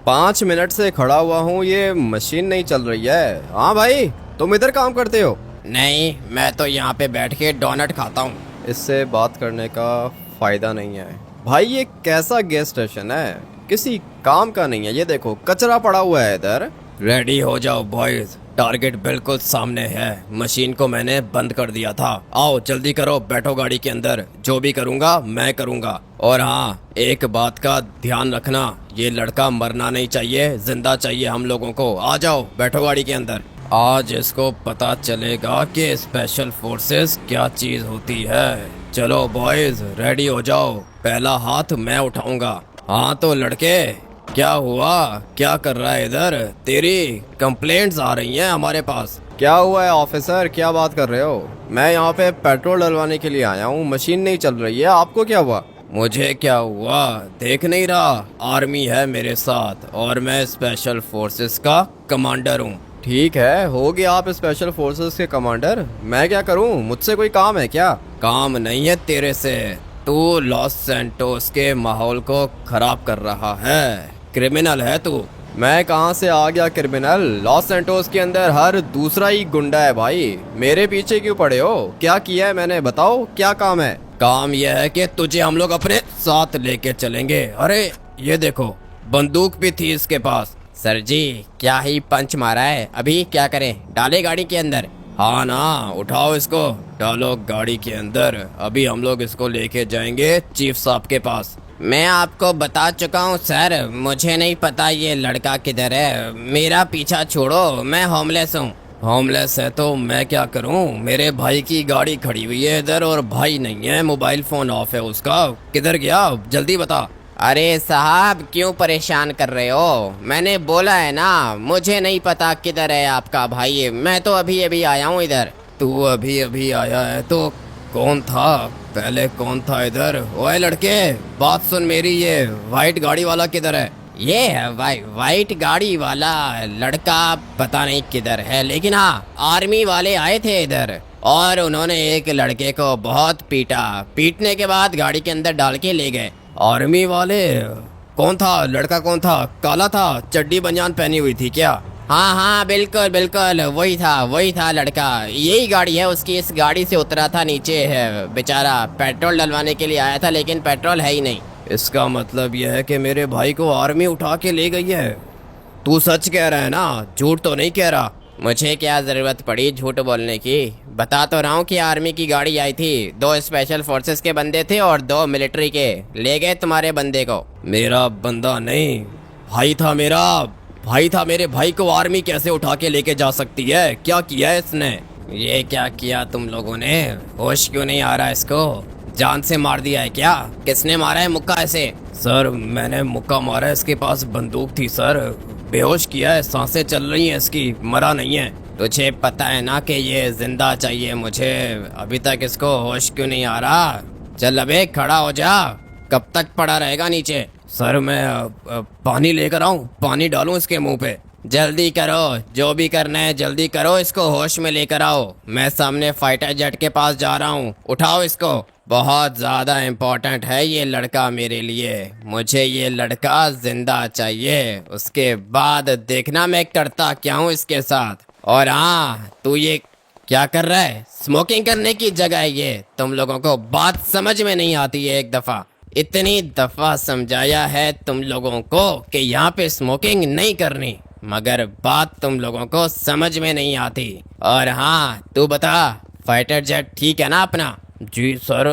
5 minute से खड़ा हुआ हूँ, ये मशीन नहीं चल रही है। हाँ भाई, तुम इधर काम करते हो? नहीं, मैं तो यहाँ पे बैठ के डोनट खाता हूँ। इससे बात करने का फायदा नहीं है भाई। ये कैसा गैस स्टेशन है, किसी काम का नहीं है। ये देखो कचरा पड़ा हुआ है इधर। रेडी हो जाओ बॉयज, टारगेट बिल्कुल सामने है। मशीन को मैंने बंद कर दिया था। आओ जल्दी करो, बैठो गाड़ी के अंदर। जो भी करूँगा मैं करूँगा। और हाँ, एक बात का ध्यान रखना, ये लड़का मरना नहीं चाहिए, जिंदा चाहिए हम लोगों को। आ जाओ बैठो गाड़ी के अंदर। आज इसको पता चलेगा कि स्पेशल फोर्सेस क्या चीज होती है। चलो बॉयज रेडी हो जाओ, पहला हाथ मैं उठाऊंगा। हाँ तो लड़के, क्या हुआ, क्या कर रहा है इधर? तेरी कंप्लेंट्स आ रही हैं हमारे पास। क्या हुआ है ऑफिसर, क्या बात कर रहे हो? मैं यहाँ पे पेट्रोल डलवाने के लिए आया हूँ, मशीन नहीं चल रही है। आपको क्या हुआ? मुझे क्या हुआ, देख नहीं रहा? आर्मी है मेरे साथ और मैं स्पेशल फोर्सेस का कमांडर हूँ। ठीक है, हो गया आप स्पेशल फोर्सेस के कमांडर। मैं क्या करूँ, मुझसे कोई काम है क्या? काम नहीं है तेरे से, तू लॉस सैंटोस के माहौल को खराब कर रहा है। क्रिमिनल है तू। मैं कहाँ से आ गया क्रिमिनल? लॉस सैंटोस के अंदर हर दूसरा ही गुंडा है भाई। मेरे पीछे क्यों पड़े हो? क्या किया है मैंने, बताओ क्या काम है? काम यह है कि तुझे हम लोग अपने साथ लेके चलेंगे। अरे ये देखो, बंदूक भी थी इसके पास। सर जी, क्या ही पंच मारा है, अभी क्या करें? डाले गाड़ी के अंदर? हाँ ना, उठाओ इसको, डालो गाड़ी के अंदर। अभी हम लोग इसको लेके जाएंगे चीफ साहब के पास। मैं आपको बता चुका हूँ सर, मुझे नहीं पता ये लड़का किधर है। मेरा पीछा छोड़ो, मैं होमलेस हूँ। होमलेस है तो मैं क्या करूँ? मेरे भाई की गाड़ी खड़ी हुई है इधर और भाई नहीं है, मोबाइल फोन ऑफ है उसका। किधर गया, जल्दी बता। अरे साहब, क्यों परेशान कर रहे हो? मैंने बोला है ना, मुझे नहीं पता किधर है आपका भाई। मैं तो अभी अभी आया हूँ इधर। तू अभी अभी आया है तो कौन था पहले, कौन था इधर? ओए लड़के, बात सुन मेरी, ये वाइट गाड़ी वाला किधर है? ये है वाइट गाड़ी वाला लड़का, पता नहीं किधर है, लेकिन हाँ, आर्मी वाले आए थे इधर और उन्होंने एक लड़के को बहुत पीटा। पीटने के बाद गाड़ी के अंदर डाल के ले गए। आर्मी वाले? कौन था लड़का, कौन था? काला था, चड्डी बनियान पहनी हुई थी क्या? हाँ हाँ, बिल्कुल बिल्कुल, वही था लड़का। यही गाड़ी है उसकी। इस गाड़ी से उतरा था नीचे, है बेचारा, पेट्रोल डलवाने के लिए आया था लेकिन पेट्रोल है ही नहीं। इसका मतलब यह है कि मेरे भाई को आर्मी उठा के ले गई है। तू सच कह रहा है ना, झूठ तो नहीं कह रहा? मुझे क्या जरूरत पड़ी झूठ बोलने की? बता तो रहा हूँ कि आर्मी की गाड़ी आई थी, 2 स्पेशल फोर्सेस के बंदे थे और 2 मिलिट्री के। ले गए तुम्हारे बंदे को। मेरा बंदा नहीं, भाई था मेरा, भाई था। मेरे भाई को आर्मी कैसे उठा के लेके जा सकती है? क्या किया है इसने? ये क्या किया तुम लोगों ने? होश क्यों नहीं आ रहा इसको? जान से मार दिया है क्या? किसने मारा है मुक्का ऐसे? सर मैंने मुक्का मारा है, इसके पास बंदूक थी सर। बेहोश किया है, सांसें चल रही हैं इसकी, मरा नहीं है। तुझे पता है ना कि ये जिंदा चाहिए मुझे, अभी तक इसको होश क्यों नहीं आ रहा? चल अबे खड़ा हो जा, कब तक पड़ा रहेगा नीचे? सर मैं पानी लेकर आऊं, पानी डालूं इसके मुंह पे? जल्दी करो, जो भी करना है जल्दी करो, इसको होश में लेकर आओ। मैं सामने फाइटर जेट के पास जा रहा हूँ, उठाओ इसको। बहुत ज्यादा इम्पोर्टेंट है ये लड़का मेरे लिए, मुझे ये लड़का जिंदा चाहिए। उसके बाद देखना मैं करता क्या हूँ इसके साथ। और हाँ, तू ये क्या कर रहा है? स्मोकिंग करने की जगह है ये। तुम लोगों को बात समझ में नहीं आती है? एक दफा, इतनी दफा समझाया है तुम लोगों को कि यहाँ पे स्मोकिंग नहीं करनी, मगर बात तुम लोगों को समझ में नहीं आती। और हाँ, तू बता, फाइटर जेट ठीक है ना अपना? जी सर,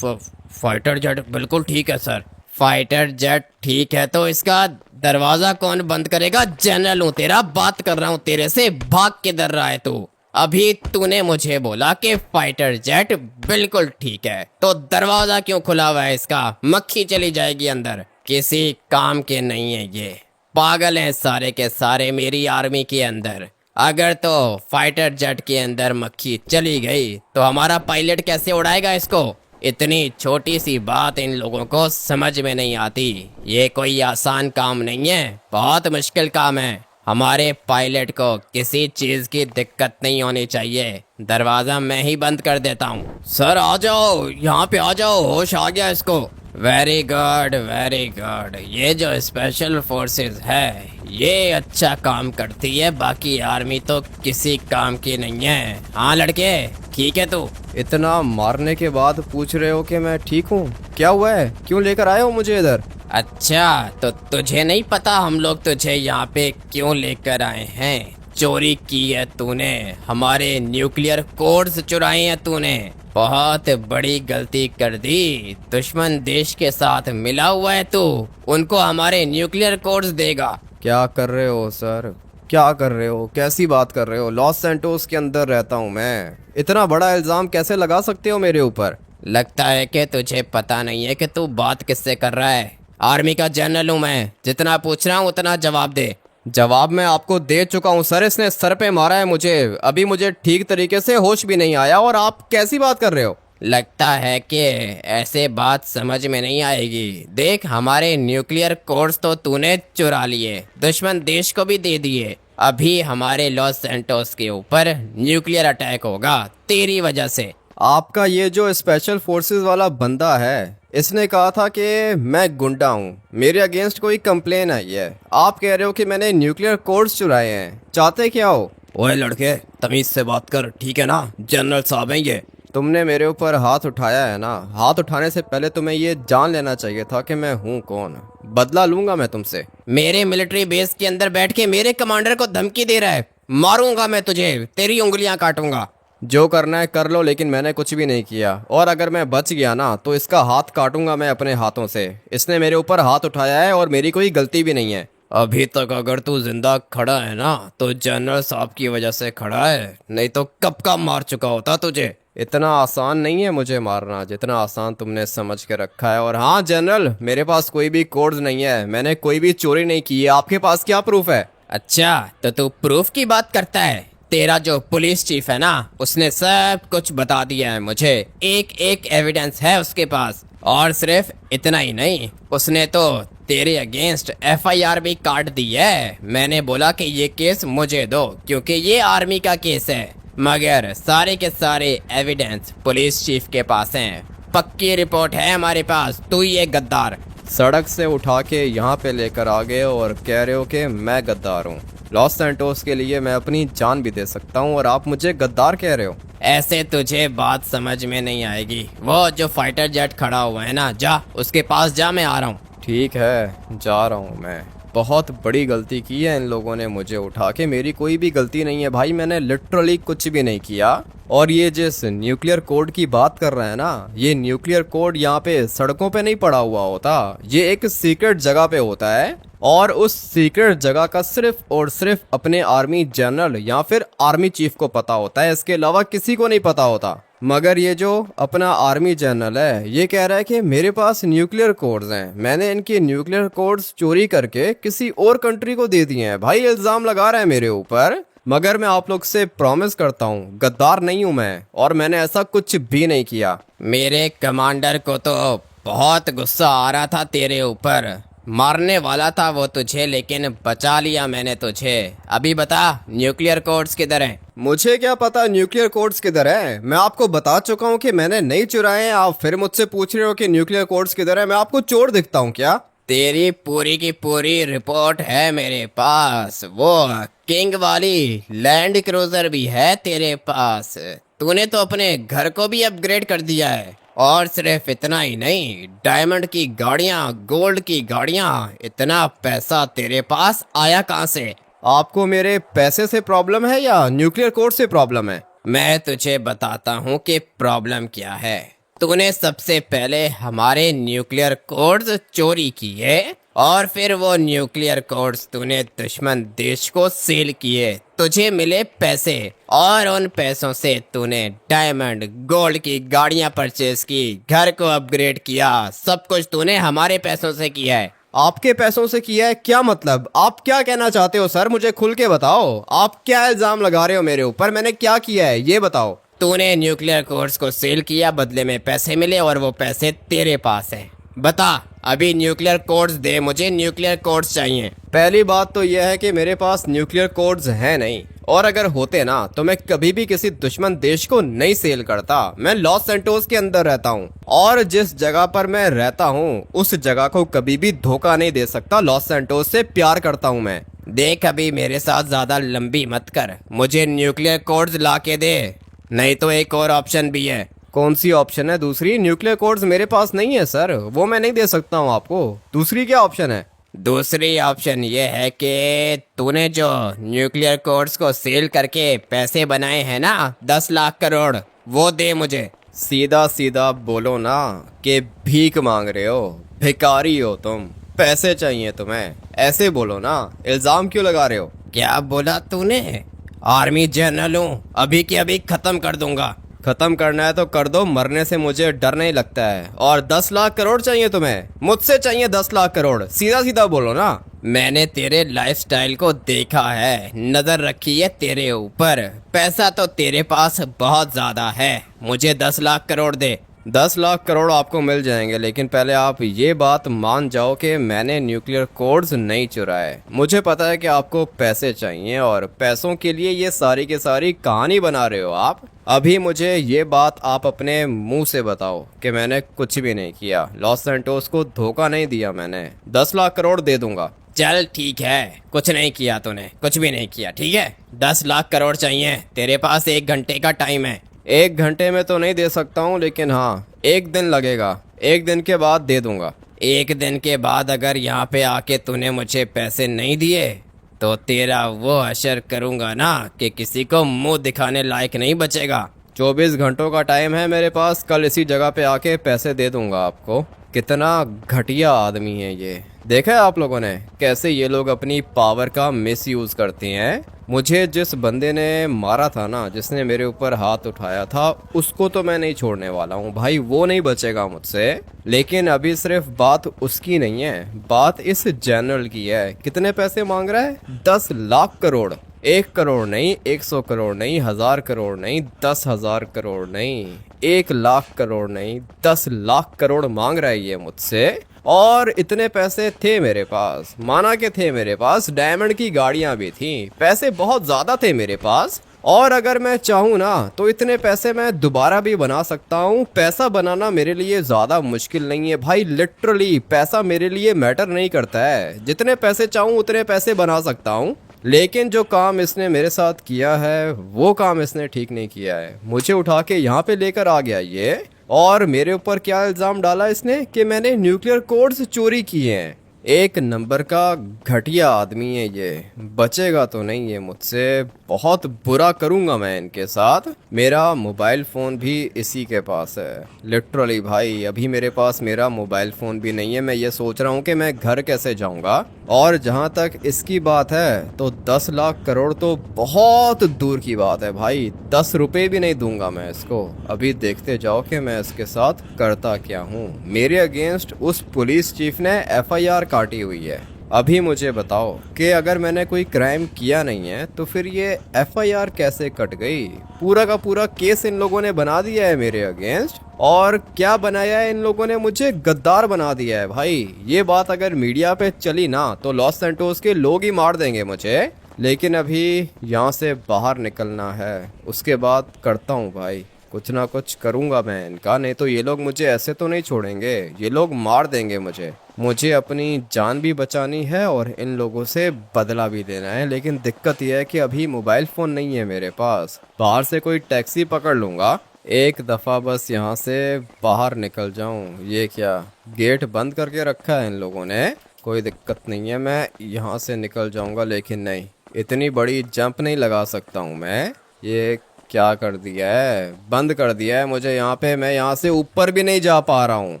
फाइटर जेट बिल्कुल ठीक है सर। फाइटर जेट ठीक है तो इसका दरवाजा कौन बंद करेगा? जनरल हूँ तेरा, बात कर रहा हूँ तेरे से, भाग किधर रहा है तू? अभी तूने मुझे बोला कि फाइटर जेट बिल्कुल ठीक है, तो दरवाजा क्यों खुला हुआ है इसका? मक्खी चली जाएगी अंदर। किसी काम के नहीं है ये, पागल हैं सारे के सारे मेरी आर्मी के अंदर। अगर तो फाइटर जेट के अंदर मक्खी चली गई तो हमारा पायलट कैसे उड़ाएगा इसको? इतनी छोटी सी बात इन लोगों को समझ में नहीं आती। ये कोई आसान काम नहीं है, बहुत मुश्किल काम है। हमारे पायलट को किसी चीज की दिक्कत नहीं होनी चाहिए। दरवाजा मैं ही बंद कर देता हूँ। सर आ जाओ, यहाँ पे आ जाओ, होश आ गया इसको। Very good very good. ये जो स्पेशल फोर्सेस है ये अच्छा काम करती है, बाकी आर्मी तो किसी काम की नहीं है। हाँ लड़के, ठीक है तू? इतना मारने के बाद पूछ रहे हो कि मैं ठीक हूँ? क्या हुआ है, क्यों लेकर आए हो मुझे इधर? अच्छा, तो तुझे नहीं पता हम लोग तुझे यहाँ पे क्यों लेकर आए हैं? चोरी की है तूने, हमारे न्यूक्लियर कोड्स चुराए हैं तूने, बहुत बड़ी गलती कर दी। दुश्मन देश के साथ मिला हुआ है तू, उनको हमारे न्यूक्लियर कोड्स देगा। क्या कर रहे हो सर, क्या कर रहे हो, कैसी बात कर रहे हो? लॉस सैंटोस के अंदर रहता हूँ मैं, इतना बड़ा इल्जाम कैसे लगा सकते हो मेरे ऊपर? लगता है कि तुझे पता नहीं है कि तू बात किससे कर रहा है। आर्मी का जनरल हूँ मैं, जितना पूछ रहा हूँ उतना जवाब दे। जवाब मैं आपको दे चुका हूँ सर, इसने सर पे मारा है मुझे, अभी मुझे ठीक तरीके से होश भी नहीं आया, और आप कैसी बात कर रहे हो? लगता है कि ऐसे बात समझ में नहीं आएगी। देख, हमारे न्यूक्लियर कोड्स तो तूने चुरा लिए, दुश्मन देश को भी दे दिए। अभी हमारे लॉस सैंटोस के ऊपर न्यूक्लियर अटैक होगा तेरी वजह से। आपका ये जो स्पेशल फोर्सेस वाला बंदा है, इसने कहा था कि मैं गुंडा हूँ, मेरे अगेंस्ट कोई कंप्लेन आई है। आप कह रहे हो कि मैंने न्यूक्लियर कोड्स चुराए हैं, चाहते क्या हो? ओए लड़के, तमीज से बात कर, ठीक है ना? जनरल साहब हैं ये। तुमने मेरे ऊपर हाथ उठाया है ना, हाथ उठाने से पहले तुम्हें ये जान लेना चाहिए था कि मैं हूँ कौन। बदला लूंगा मैं तुमसे। मेरे मिलिट्री बेस के अंदर बैठ के मेरे कमांडर को धमकी दे रहा है, मारूंगा मैं तुझे, तेरी उंगलियां काटूंगा। जो करना है कर लो, लेकिन मैंने कुछ भी नहीं किया, और अगर मैं बच गया ना तो इसका हाथ काटूंगा मैं अपने हाथों से। इसने मेरे ऊपर हाथ उठाया है और मेरी कोई गलती भी नहीं है। अभी तक अगर तू जिंदा खड़ा है ना तो जनरल साहब की वजह से खड़ा है, नहीं तो कब का मार चुका होता तुझे। इतना आसान नहीं है मुझे मारना जितना आसान तुमने समझ के रखा है। और हाँ जनरल, मेरे पास कोई भी कोड्स नहीं है, मैंने कोई भी चोरी नहीं की है। आपके पास क्या प्रूफ है? अच्छा, तो तू प्रूफ की बात करता है? तेरा जो पुलिस चीफ है ना, उसने सब कुछ बता दिया है मुझे, एक एक एविडेंस है उसके पास। और सिर्फ इतना ही नहीं, उसने तो तेरे अगेंस्ट एफआईआर भी काट दी है। मैंने बोला कि ये केस मुझे दो क्योंकि ये आर्मी का केस है, मगर सारे के सारे एविडेंस पुलिस चीफ के पास हैं। पक्की रिपोर्ट है हमारे पास, तू ये गद्दार। सड़क से उठा के यहाँ पे लेकर आ गए और कह रहे हो कि मैं गद्दार हूँ। लॉस सैंटोस के लिए मैं अपनी जान भी दे सकता हूँ और आप मुझे गद्दार कह रहे हो? ऐसे तुझे बात समझ में नहीं आएगी। वो जो फाइटर जेट खड़ा हुआ है ना, जा उसके पास जा, मैं आ रहा हूँ। ठीक है, जा रहा हूँ मैं। बहुत बड़ी गलती की है इन लोगों ने मुझे उठा के, मेरी कोई भी गलती नहीं है भाई, मैंने लिटरली कुछ भी नहीं किया। और ये जिस न्यूक्लियर कोड की बात कर रहे हैं ना, ये न्यूक्लियर कोड यहाँ पे सड़कों पे नहीं पड़ा हुआ होता, ये एक सीक्रेट जगह पे होता है, और उस सीक्रेट जगह का सिर्फ और सिर्फ अपने आर्मी जनरल या फिर आर्मी चीफ को पता होता है, इसके अलावा किसी को नहीं पता होता। मगर ये जो अपना आर्मी जनरल है, ये कह रहा है कि मेरे पास न्यूक्लियर कोड्स हैं, मैंने इनके न्यूक्लियर कोड्स चोरी करके किसी और कंट्री को दे दिए हैं। भाई इल्जाम लगा रहा है मेरे ऊपर, मगर मैं आप लोग से प्रॉमिस करता हूँ गद्दार नहीं हूँ मैं, और मैंने ऐसा कुछ भी नहीं किया। मेरे कमांडर को तो बहुत गुस्सा आ रहा था तेरे ऊपर, मारने वाला था वो तुझे, लेकिन बचा लिया मैंने तुझे। अभी बता, न्यूक्लियर कोड्स किधर हैं? मुझे क्या पता न्यूक्लियर कोड्स किधर है, मैं आपको बता चुका हूँ कि मैंने नहीं चुराए हैं। आप फिर मुझसे पूछ रहे हो कि न्यूक्लियर कोड्स किधर है? मैं आपको चोर दिखता हूँ क्या? तेरी पूरी की पूरी रिपोर्ट है मेरे पास, वो किंग वाली लैंड क्रूजर भी है तेरे पास। तूने तो अपने घर को भी अपग्रेड कर दिया है, और सिर्फ इतना ही नहीं, डायमंड की गाड़ियां, गोल्ड की गाड़ियां। इतना पैसा तेरे पास आया कहाँ से? आपको मेरे पैसे से प्रॉब्लम है या न्यूक्लियर कोड से प्रॉब्लम है? मैं तुझे बताता हूँ कि प्रॉब्लम क्या है। तूने सबसे पहले हमारे न्यूक्लियर कोड्स चोरी किए, और फिर वो न्यूक्लियर कोड्स तूने दुश्मन देश को सेल किए, तुझे मिले पैसे, और उन पैसों से तूने डायमंड गोल्ड की गाड़ियां परचेज की, घर को अपग्रेड किया, सब कुछ तूने हमारे पैसों से किया है। आपके पैसों से किया है? क्या मतलब, आप क्या कहना चाहते हो सर? मुझे खुल के बताओ, आप क्या इल्जाम लगा रहे हो मेरे ऊपर? मैंने क्या किया है ये बताओ। तूने न्यूक्लियर कोड्स को सेल किया, बदले में पैसे मिले, और वो पैसे तेरे पास हैं। बता, अभी न्यूक्लियर कोड्स दे, मुझे न्यूक्लियर कोड्स चाहिए। पहली बात तो यह है कि मेरे पास न्यूक्लियर कोड्स हैं नहीं, और अगर होते ना तो मैं कभी भी किसी दुश्मन देश को नहीं सेल करता। मैं लॉस सैंटोस के अंदर रहता हूँ और जिस जगह पर मैं रहता हूँ उस जगह को कभी भी धोखा नहीं दे सकता। लॉस सैंटोस से प्यार करता हूँ मैं। देख अभी मेरे साथ ज्यादा लंबी मत कर, मुझे न्यूक्लियर कोड्स ला के दे, नहीं तो एक और ऑप्शन भी है। कौन सी ऑप्शन है दूसरी? न्यूक्लियर कोड्स मेरे पास नहीं है सर, वो मैं नहीं दे सकता हूँ आपको। दूसरी क्या ऑप्शन है? दूसरी ऑप्शन ये है कि तूने जो न्यूक्लियर कोड्स को सेल करके पैसे बनाए हैं ना 10 लाख करोड़, वो दे मुझे। सीधा सीधा बोलो ना कि भीख मांग रहे हो, भिखारी हो तुम, पैसे चाहिए तुम्हें, ऐसे बोलो ना। इल्जाम क्यों लगा रहे हो? क्या बोला तूने? आर्मी जनरल हूँ, अभी के अभी खत्म कर दूंगा। खत्म करना है तो कर दो, मरने से मुझे डर नहीं लगता है। और 10 लाख करोड़ चाहिए तुम्हें? मुझसे चाहिए 10 लाख करोड़, सीधा सीधा बोलो ना। मैंने तेरे लाइफस्टाइल को देखा है, नजर रखी है तेरे ऊपर, पैसा तो तेरे पास बहुत ज्यादा है, मुझे 10 लाख करोड़ दे। 10 लाख करोड़ आपको मिल जाएंगे, लेकिन पहले आप ये बात मान जाओ कि मैंने न्यूक्लियर कोड्स नहीं चुराए। मुझे पता है कि आपको पैसे चाहिए और पैसों के लिए ये सारी की सारी कहानी बना रहे हो आप। अभी मुझे ये बात आप अपने मुंह से बताओ कि मैंने कुछ भी नहीं किया, लॉस सैंटोस को धोखा नहीं दिया मैंने। 10 लाख करोड़ दे दूंगा। चल ठीक है, कुछ नहीं किया तूने, कुछ भी नहीं किया, ठीक है। 10 लाख करोड़ चाहिए, तेरे पास 1 घंटे का टाइम है। 1 घंटे में तो नहीं दे सकता हूँ, लेकिन हाँ 1 दिन लगेगा, 1 दिन के बाद दे दूंगा। 1 दिन के बाद अगर यहाँ पे आके तूने मुझे पैसे नहीं दिए तो तेरा वो असर करूंगा ना कि किसी को मुंह दिखाने लायक नहीं बचेगा। 24 घंटों का टाइम है मेरे पास, कल इसी जगह पे आके पैसे दे दूंगा आपको। कितना घटिया आदमी है ये। देखा है आप लोगों ने कैसे ये लोग अपनी पावर का मिसयूज करते हैं। मुझे जिस बंदे ने मारा था ना, जिसने मेरे ऊपर हाथ उठाया था, उसको तो मैं नहीं छोड़ने वाला हूँ भाई, वो नहीं बचेगा मुझसे। लेकिन अभी सिर्फ बात उसकी नहीं है, बात इस जनरल की है। कितने पैसे मांग रहा है? 10 लाख करोड़। 1 करोड़ नहीं, 100 करोड़ नहीं, 1000 करोड़ नहीं, 10,000 करोड़ नहीं, 1 लाख करोड़ नहीं, 10 लाख करोड़ मांग रहा है ये मुझसे। और इतने पैसे थे मेरे पास, माना के थे मेरे पास, डायमंड की गाड़ियां भी थी, पैसे बहुत ज्यादा थे मेरे पास। और अगर मैं चाहूँ ना तो इतने पैसे मैं दोबारा भी बना सकता हूँ। पैसा बनाना मेरे लिए ज़्यादा मुश्किल नहीं है भाई, लिटरली पैसा मेरे लिए मैटर नहीं करता है। जितने पैसे चाहूँ उतने पैसे बना सकता हूँ। लेकिन जो काम इसने मेरे साथ किया है वो काम इसने ठीक नहीं किया है। मुझे उठा के यहाँ पे लेकर आ गया ये, और मेरे ऊपर क्या इल्ज़ाम डाला इसने कि मैंने न्यूक्लियर कोड्स चोरी किए हैं। 1 नंबर का घटिया आदमी है ये, बचेगा तो नहीं ये मुझसे। बहुत बुरा करूंगा मैं इनके साथ। मेरा मोबाइल फ़ोन भी इसी के पास है, लिटरली भाई। अभी मेरे पास मेरा मोबाइल फ़ोन भी नहीं है। मैं ये सोच रहा हूँ कि मैं घर कैसे जाऊँगा। और जहाँ तक इसकी बात है तो 10 लाख करोड़ तो बहुत दूर की बात है भाई, 10 रुपये भी नहीं दूंगा मैं इसको। अभी देखते जाओ कि मैं इसके साथ करता क्या हूँ। मेरे अगेंस्ट उस पुलिस चीफ ने FIR काटी हुई है। अभी मुझे बताओ कि अगर मैंने कोई क्राइम किया नहीं है तो फिर ये FIR कैसे कट गई? पूरा का पूरा केस इन लोगों ने बना दिया है मेरे अगेंस्ट। और क्या बनाया है इन लोगों ने? मुझे गद्दार बना दिया है भाई। ये बात अगर मीडिया पे चली ना तो लॉस सैंटोस के लोग ही मार देंगे मुझे। लेकिन अभी यहाँ से बाहर निकलना है, उसके बाद करता हूँ भाई, कुछ ना कुछ करूँगा मैं इनका। नहीं तो ये लोग मुझे ऐसे तो नहीं छोड़ेंगे, ये लोग मार देंगे मुझे। मुझे अपनी जान भी बचानी है और इन लोगों से बदला भी देना है। लेकिन दिक्कत यह है कि अभी मोबाइल फ़ोन नहीं है मेरे पास। बाहर से कोई टैक्सी पकड़ लूँगा, एक दफ़ा बस यहाँ से बाहर निकल जाऊँ। ये क्या गेट बंद करके रखा है इन लोगों ने? कोई दिक्कत नहीं है, मैं यहाँ से निकल जाऊँगा। लेकिन नहीं, इतनी बड़ी जंप नहीं लगा सकता हूँ मैं। ये क्या कर दिया है, बंद कर दिया है मुझे यहाँ पे। मैं यहाँ से ऊपर भी नहीं जा पा रहा हूँ।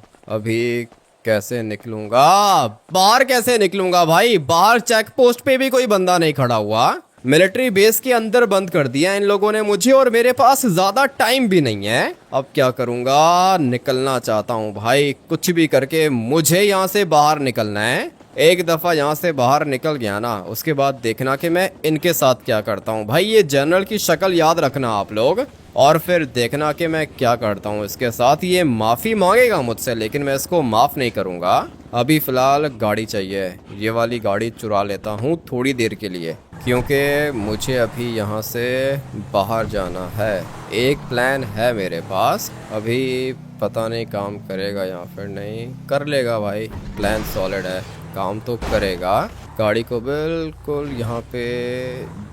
अभी कैसे निकलूंगा बाहर? कैसे निकलूंगा भाई? बाहर चेक पोस्ट पे भी कोई बंदा नहीं खड़ा हुआ। मिलिट्री बेस के अंदर बंद कर दिया इन लोगों ने मुझे, और मेरे पास ज्यादा टाइम भी नहीं है। अब क्या करूंगा? निकलना चाहता हूँ भाई, कुछ भी करके मुझे यहाँ से बाहर निकलना है। एक दफ़ा यहाँ से बाहर निकल गया ना, उसके बाद देखना कि मैं इनके साथ क्या करता हूँ। भाई ये जनरल की शक्ल याद रखना आप लोग, और फिर देखना कि मैं क्या करता हूँ इसके साथ। ये माफ़ी मांगेगा मुझसे, लेकिन मैं इसको माफ़ नहीं करूँगा। अभी फ़िलहाल गाड़ी चाहिए, ये वाली गाड़ी चुरा लेता हूँ थोड़ी देर के लिए, क्योंकि मुझे अभी यहाँ से बाहर जाना है। एक प्लान है मेरे पास, अभी पता नहीं काम करेगा या फिर नहीं। कर लेगा भाई, प्लान सॉलिड है, काम तो करेगा। गाड़ी को बिल्कुल यहाँ पे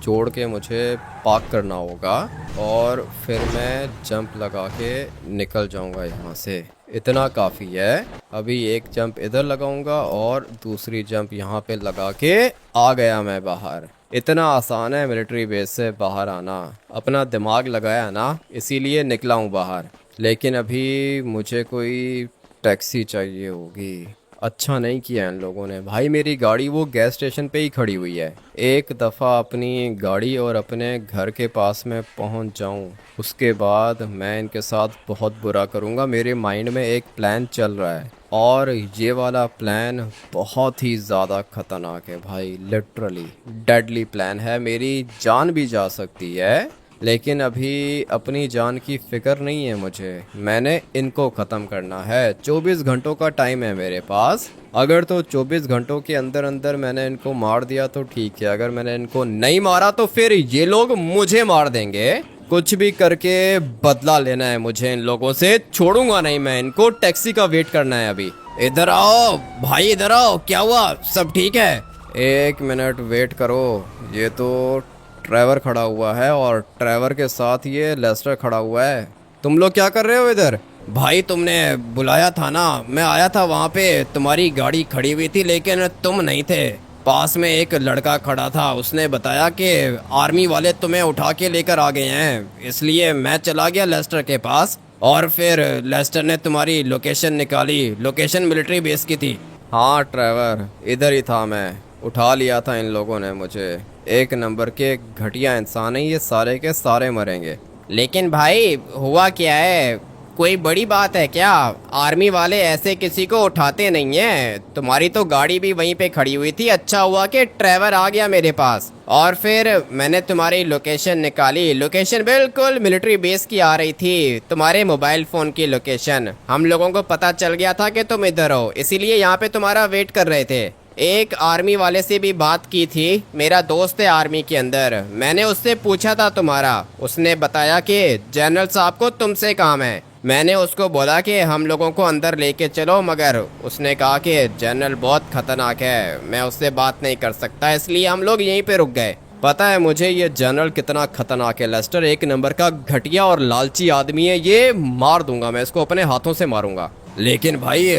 जोड़ के मुझे पार्क करना होगा और फिर मैं जंप लगा के निकल जाऊँगा यहाँ से। इतना काफ़ी है। अभी एक जंप इधर लगाऊंगा और दूसरी जंप यहाँ पे लगा के आ गया मैं बाहर। इतना आसान है मिलिट्री बेस से बाहर आना। अपना दिमाग लगाया ना, इसीलिए निकला हूँ बाहर। लेकिन अभी मुझे कोई टैक्सी चाहिए होगी। अच्छा नहीं किया इन लोगों ने भाई, मेरी गाड़ी वो गैस स्टेशन पे ही खड़ी हुई है। एक दफ़ा अपनी गाड़ी और अपने घर के पास में पहुंच जाऊं, उसके बाद मैं इनके साथ बहुत बुरा करूंगा। मेरे माइंड में एक प्लान चल रहा है और ये वाला प्लान बहुत ही ज़्यादा ख़तरनाक है भाई, लिटरली डेडली प्लान है। मेरी जान भी जा सकती है, लेकिन अभी अपनी जान की फ़िक्र नहीं है मुझे। मैंने इनको ख़त्म करना है। 24 घंटों का टाइम है मेरे पास। अगर तो 24 घंटों के अंदर अंदर मैंने इनको मार दिया तो ठीक है, अगर मैंने इनको नहीं मारा तो फिर ये लोग मुझे मार देंगे। कुछ भी करके बदला लेना है मुझे इन लोगों से, छोड़ूंगा नहीं मैं इनको। टैक्सी का वेट करना है अभी। इधर आओ भाई, इधर आओ। क्या हुआ, सब ठीक है? 1 मिनट वेट करो। ये तो ड्राइवर खड़ा हुआ है और ड्राइवर के साथ ये लेस्टर खड़ा हुआ है। तुम लोग क्या कर रहे हो इधर? भाई तुमने बुलाया था ना, मैं आया था वहाँ पे। तुम्हारी गाड़ी खड़ी हुई थी लेकिन तुम नहीं थे। पास में एक लड़का खड़ा था, उसने बताया कि आर्मी वाले तुम्हें उठा के लेकर आ गए हैं, इसलिए मैं चला गया लेस्टर के पास और फिर लेस्टर ने तुम्हारी लोकेशन निकाली। लोकेशन मिलिट्री बेस की थी। हाँ ड्राइवर, इधर ही था मैं। उठा लिया था इन लोगों ने मुझे। एक नंबर के घटिया इंसान है ये, सारे के सारे मरेंगे। लेकिन भाई हुआ क्या है, कोई बड़ी बात है क्या? आर्मी वाले ऐसे किसी को उठाते नहीं हैं। तुम्हारी तो गाड़ी भी वहीं पे खड़ी हुई थी। अच्छा हुआ कि ड्राइवर आ गया मेरे पास और फिर मैंने तुम्हारी लोकेशन निकाली। लोकेशन बिल्कुल मिलिट्री बेस की आ रही थी, तुम्हारे मोबाइल फ़ोन की लोकेशन। हम लोगों को पता चल गया था कि तुम इधर हो, इसीलिए यहाँ पे तुम्हारा वेट कर रहे थे। एक आर्मी वाले से भी बात की थी, मेरा दोस्त है आर्मी के अंदर। मैंने उससे पूछा था तुम्हारा, उसने बताया कि जनरल साहब को तुमसे काम है। मैंने उसको बोला कि हम लोगों को अंदर लेके चलो, मगर उसने कहा कि जनरल बहुत खतरनाक है, मैं उससे बात नहीं कर सकता, इसलिए हम लोग यहीं पे रुक गए। पता है मुझे ये जनरल कितना खतरनाक है। लेस्टर एक नंबर का घटिया और लालची आदमी है। ये मार दूंगा मैं इसको, अपने हाथों से मारूंगा। लेकिन भाई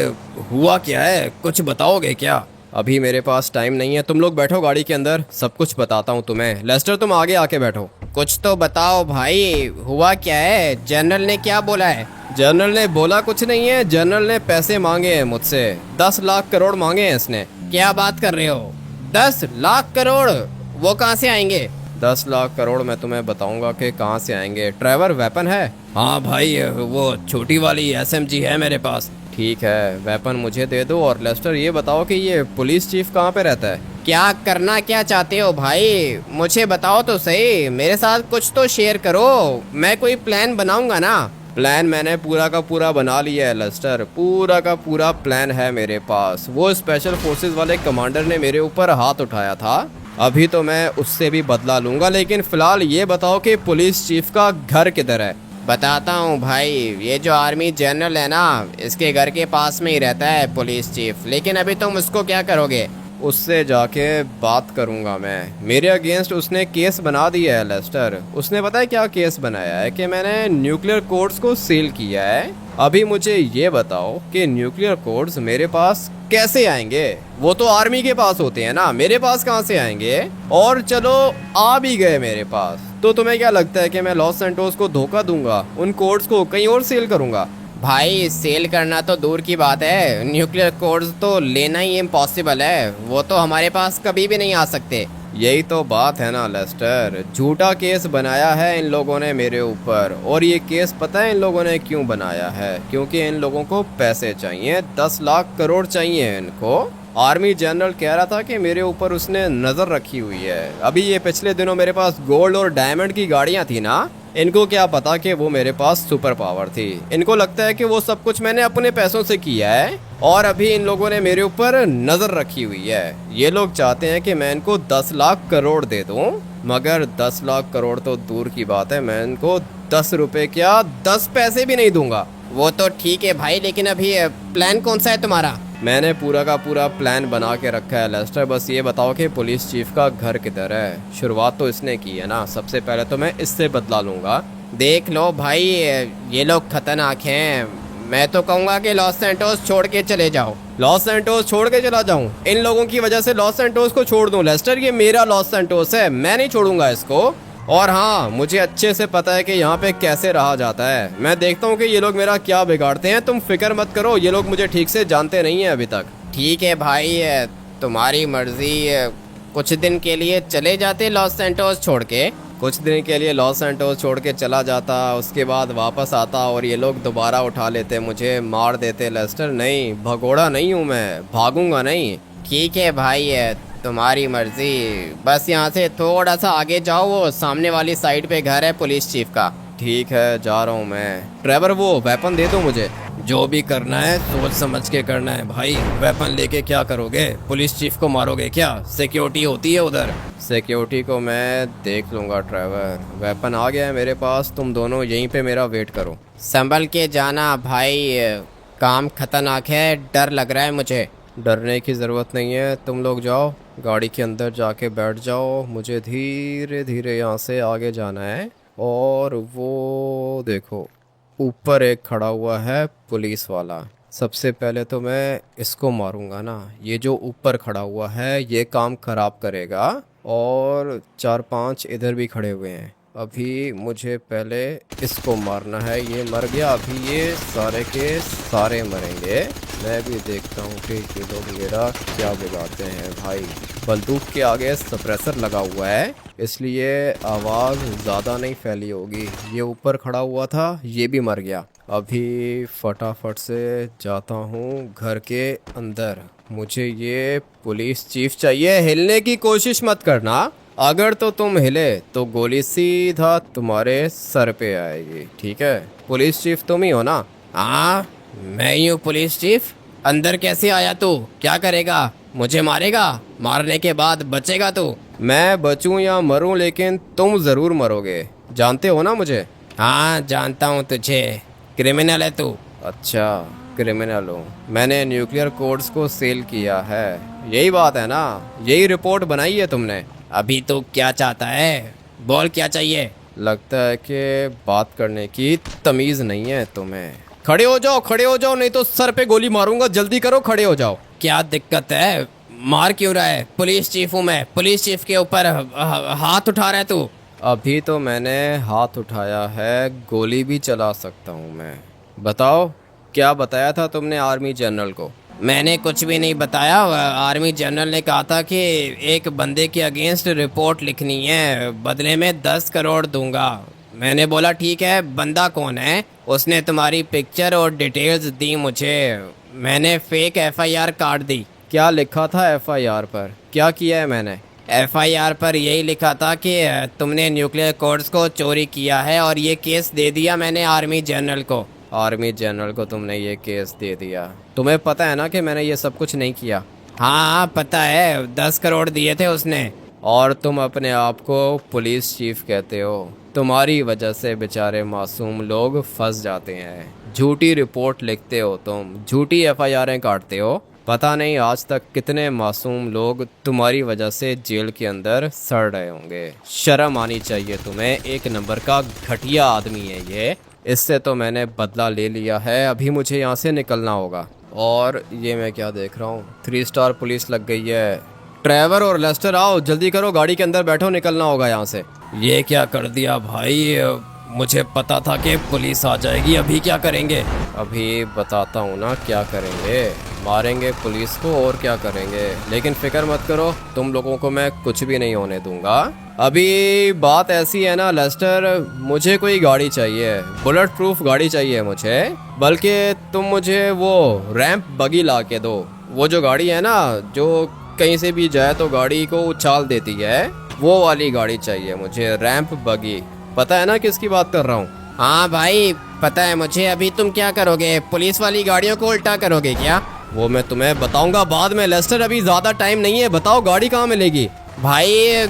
हुआ क्या है, कुछ बताओगे क्या? अभी मेरे पास टाइम नहीं है, तुम लोग बैठो गाड़ी के अंदर, सब कुछ बताता हूँ तुम्हें। लेस्टर तुम आगे आके बैठो। कुछ तो बताओ भाई, हुआ क्या है? जनरल ने क्या बोला है? जनरल ने बोला कुछ नहीं है। जनरल ने पैसे मांगे हैं मुझसे, 10 लाख करोड़ मांगे हैं इसने। क्या बात कर रहे हो? 10 लाख करोड़? वो कहाँ से आएंगे? 10 लाख करोड़ मैं तुम्हें बताऊंगा कि कहाँ से आएंगे। ड्राइवर वेपन है? हाँ भाई, वो छोटी वाली SMG है मेरे पास। ठीक है, वेपन मुझे दे दो। और लेस्टर ये बताओ कि ये पुलिस चीफ कहाँ पे रहता है? क्या करना क्या चाहते हो भाई, मुझे बताओ तो सही। मेरे साथ कुछ तो शेयर करो, मैं कोई प्लान बनाऊंगा ना। प्लान मैंने पूरा का पूरा बना लिया है लेस्टर, पूरा का पूरा प्लान है मेरे पास। वो स्पेशल फोर्सेस वाले कमांडर ने मेरे ऊपर हाथ उठाया था, अभी तो मैं उससे भी बदला लूंगा। लेकिन फिलहाल ये बताओ कि पुलिस चीफ का घर किधर है? बताता हूँ भाई, ये जो आर्मी जनरल है ना, इसके घर के पास में ही रहता है पुलिस चीफ। लेकिन अभी तुम उसको क्या करोगे? उससे जाके बात करूंगा मैं। मेरे अगेंस्ट उसने केस बना दिया है लेस्टर। उसने पता है क्या केस बनाया है? कि मैंने न्यूक्लियर कोड्स को सील किया है। अभी मुझे ये बताओ कि न्यूक्लियर कोड्स मेरे पास कैसे आएंगे? वो तो आर्मी के पास होते हैं ना, मेरे पास कहाँ से आएंगे? और चलो आ भी गए मेरे पास, तो तुम्हें क्या लगता है कि मैं लॉस सैंटोस को धोखा दूंगा? उन कोड्स को कहीं और सेल करूंगा? भाई सेल करना तो दूर की बात है, न्यूक्लियर कोड्स तो लेना ही इम्पॉसिबल है। वो तो हमारे पास कभी भी नहीं आ सकते। यही तो बात है ना लेस्टर, झूठा केस बनाया है इन लोगों ने मेरे ऊपर। और ये केस पता है इन लोगों ने क्यों बनाया है? क्योंकि इन लोगों को पैसे चाहिए, 10 लाख करोड़ चाहिए इनको। आर्मी जनरल कह रहा था कि मेरे ऊपर उसने नज़र रखी हुई है। अभी ये पिछले दिनों मेरे पास गोल्ड और डायमंड की गाड़ियाँ थी ना, इनको क्या पता कि वो मेरे पास सुपर पावर थी। इनको लगता है कि वो सब कुछ मैंने अपने पैसों से किया है और अभी इन लोगों ने मेरे ऊपर नज़र रखी हुई है। ये लोग चाहते हैं कि मैं इनको 10 लाख करोड़ दे दूं, मगर 10 लाख करोड़ तो दूर की बात है, मैं इनको 10 रुपए क्या 10 पैसे भी नहीं दूंगा। वो तो ठीक है भाई, लेकिन अभी प्लान कौन सा है तुम्हारा? मैंने पूरा का पूरा प्लान बना के रखा है लेस्टर, बस ये बताओ कि पुलिस चीफ का घर किधर है। शुरुआत तो इसने की है ना, सबसे पहले तो मैं इससे बदला लूंगा। देख लो भाई, ये लोग खतरनाक हैं। मैं तो कहूँगा कि लॉस सैंटोस छोड़ के चले जाओ। लॉस सैंटोस छोड़ के चला जाऊं? इन लोगों की वजह से लॉस सैंटोस को छोड़ दूं? लेस्टर, ये मेरा लॉस सैंटोस है, मैं नहीं छोड़ूंगा इसको। और हाँ, मुझे अच्छे से पता है कि यहाँ पे कैसे रहा जाता है। मैं देखता हूँ कि ये लोग मेरा क्या बिगाड़ते हैं। तुम फिक्र मत करो, ये लोग मुझे ठीक से जानते नहीं हैं अभी तक। ठीक है भाई, तुम्हारी मर्जी। कुछ दिन के लिए चले जाते लॉस सैंटोस छोड़ के। कुछ दिन के लिए लॉस सैंटोस छोड़ के चला जाता, उसके बाद वापस आता और ये लोग दोबारा उठा लेते, मुझे मार देते। लेस्टर, नहीं, भगोड़ा नहीं हूँ मैं, भागूंगा नहीं। ठीक है भाई, तुम्हारी मर्जी। बस यहाँ से थोड़ा सा आगे जाओ, वो सामने वाली साइड पे घर है पुलिस चीफ का। ठीक है, जा रहा हूँ मैं। ट्रेवर, वो वेपन दे दो मुझे। जो भी करना है सोच समझ के करना है भाई। वेपन लेके क्या करोगे? पुलिस चीफ को मारोगे क्या? सिक्योरिटी होती है उधर। सिक्योरिटी को मैं देख लूँगा ट्रेवर, वेपन आ गया है मेरे पास। तुम दोनों यहीं पे मेरा वेट करो। संभल के जाना भाई, काम खतरनाक है, डर लग रहा है मुझे। डरने की ज़रूरत नहीं है, तुम लोग जाओ गाड़ी के अंदर जाके बैठ जाओ। मुझे धीरे धीरे यहाँ से आगे जाना है। और वो देखो, ऊपर एक खड़ा हुआ है पुलिस वाला। सबसे पहले तो मैं इसको मारूंगा ना। ये जो ऊपर खड़ा हुआ है ये काम खराब करेगा, और 4-5 इधर भी खड़े हुए हैं। अभी मुझे पहले इसको मारना है। ये मर गया, अभी ये सारे के सारे मरेंगे। मैं भी देखता हूँ कि ये लोग मेरा क्या बिगाड़ते हैं भाई। बंदूक के आगे सप्रेसर लगा हुआ है, इसलिए आवाज़ ज़्यादा नहीं फैली होगी। ये ऊपर खड़ा हुआ था, ये भी मर गया। अभी फटाफट से जाता हूँ घर के अंदर। मुझे ये पुलिस चीफ चाहिए। हिलने की कोशिश मत करना, अगर तो तुम हिले तो गोली सीधा तुम्हारे सर पे आएगी, ठीक है? पुलिस चीफ तुम ही हो ना? हाँ, मैं ही हूँ पुलिस चीफ। अंदर कैसे आया तू? क्या करेगा? मुझे मारेगा? मारने के बाद बचेगा तू? मैं बचूं या मरूं, लेकिन तुम ज़रूर मरोगे। जानते हो ना मुझे? हाँ, जानता हूँ तुझे। क्रिमिनल है तू। अच्छा, क्रिमिनल हूँ। मैंने न्यूक्लियर कोड्स को सेल किया है, यही बात है ना? यही रिपोर्ट बनाई है तुमने? अभी तो क्या चाहता है? बोल, क्या चाहिए? लगता है कि बात करने की तमीज़ नहीं है तुम्हें। खड़े हो जाओ, खड़े हो जाओ, नहीं तो सर पे गोली मारूंगा। जल्दी करो, खड़े हो जाओ। क्या दिक्कत है? मार क्यों रहा है? पुलिस चीफ हूँ मैं। पुलिस चीफ के ऊपर हाथ उठा रहा है तू? अभी तो मैंने हाथ उठाया है, गोली भी चला सकता हूँ मैं। बताओ, क्या बताया था तुमने आर्मी जनरल को? मैंने कुछ भी नहीं बताया। आर्मी जनरल ने कहा था कि एक बंदे के अगेंस्ट रिपोर्ट लिखनी है, बदले में 10 करोड़ दूंगा। मैंने बोला ठीक है, बंदा कौन है? उसने तुम्हारी पिक्चर और डिटेल्स दी मुझे। मैंने फेक एफआईआर काट दी। क्या लिखा था एफआईआर पर? क्या किया है मैंने? एफआईआर पर यही लिखा था कि तुमने न्यूक्लियर कोड्स को चोरी किया है, और ये केस दे दिया मैंने आर्मी जनरल को। आर्मी जनरल को तुमने ये केस दे दिया? तुम्हें पता है ना कि मैंने ये सब कुछ नहीं किया? हाँ पता है, 10 करोड़ दिए थे उसने। और तुम अपने आप को पुलिस चीफ कहते हो? तुम्हारी वजह से बेचारे मासूम लोग फंस जाते हैं। झूठी रिपोर्ट लिखते हो तुम, झूठी एफआईआरें काटते हो। पता नहीं आज तक कितने मासूम लोग तुम्हारी वजह से जेल के अंदर सड़ रहे होंगे। शर्म आनी चाहिए तुम्हें। एक नंबर का घटिया आदमी है ये। इससे तो मैंने बदला ले लिया है, अभी मुझे यहाँ से निकलना होगा। और ये मैं क्या देख रहा हूँ, 3 स्टार पुलिस लग गई है। ट्रेवर और लेस्टर, आओ जल्दी करो, गाड़ी के अंदर बैठो, निकलना होगा यहाँ से। ये क्या कर दिया भाई? मुझे पता था कि पुलिस आ जाएगी। अभी क्या करेंगे? अभी बताता हूँ ना क्या करेंगे। मारेंगे पुलिस को, और क्या करेंगे। लेकिन फिक्र मत करो, तुम लोगों को मैं कुछ भी नहीं होने दूंगा। अभी बात ऐसी है ना लेस्टर, मुझे कोई गाड़ी चाहिए, बुलेट प्रूफ गाड़ी चाहिए मुझे। बल्कि तुम मुझे वो रैंप बगी ला के दो, वो जो गाड़ी है ना, जो कहीं से भी जाए तो गाड़ी को उछाल देती है, वो वाली गाड़ी चाहिए मुझे, रैंप बगी। पता है ना किसकी बात कर रहा हूँ? हाँ भाई पता है मुझे। अभी तुम क्या करोगे, पुलिस वाली गाड़ियों को उल्टा करोगे क्या? वो मैं तुम्हें बताऊंगा बाद में लेस्टर, अभी ज्यादा टाइम नहीं है। बताओ गाड़ी कहाँ मिलेगी? भाई